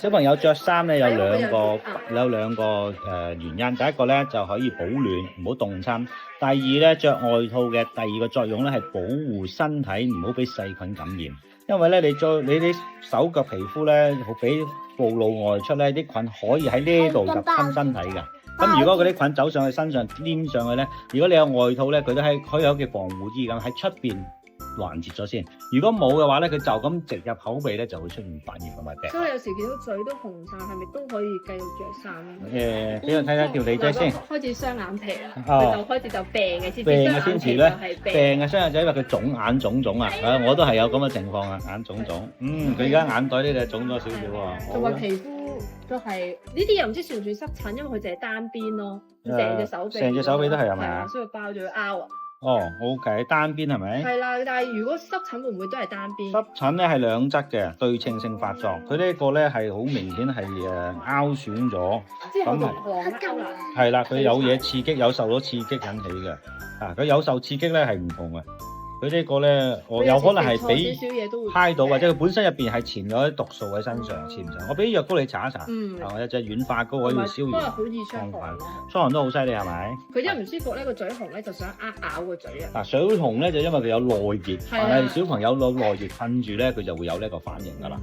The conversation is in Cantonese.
小朋友着衫咧有兩個原因，第一個咧就可以保暖，唔好凍親；第二咧着外套嘅第二個作用咧係保護身體，唔好俾細菌感染。因為咧你啲手腳皮膚咧俾暴露外出咧，啲菌可以喺呢度入侵身體㗎。咁如果嗰啲菌走上去身上黏上去咧，如果你有外套咧，佢都係可以有嘅防護衣咁喺出邊攔截咗先。如果冇嘅話咧，佢就咁直入口鼻咧，就會出現發炎同埋病。所以有時見到嘴都紅晒，係咪都可以繼續着衫咧？俾我睇睇條脷仔先。開始雙眼皮啦，哦佢就開始就病嘅先。病嘅先遲咧，病嘅雙眼仔因為佢腫眼腫啊，我都係有咁嘅情況啊，眼腫。佢而家眼袋呢就腫咗少少喎。同埋皮膚都係呢啲又唔知算唔算濕疹，因為佢淨係單邊咯，成隻手臂都係咪啊？所以包咗凹啊。哦 ，OK， 單邊係咪？係啦，但係如果濕疹會唔會都係單邊？濕疹咧係兩側嘅對稱性發作，佢呢個咧係好明顯係凹損咗，咁係啦，佢有嘢刺激，有受到刺激引起嘅，佢有受刺激咧係唔同嘅。佢呢個咧，我有可能係俾揩到，或者佢本身入邊係潛咗啲毒素喺身上，潛上。我俾藥膏你搽一搽，我有隻軟化膏可以消炎。好易出汗咯，出汗都好犀利係咪？佢一唔舒服咧，個嘴紅咧就想咬個嘴啊。水紅咧就因為佢有內熱，但係小朋友攞內熱困住咧，佢就會有呢個反應㗎啦。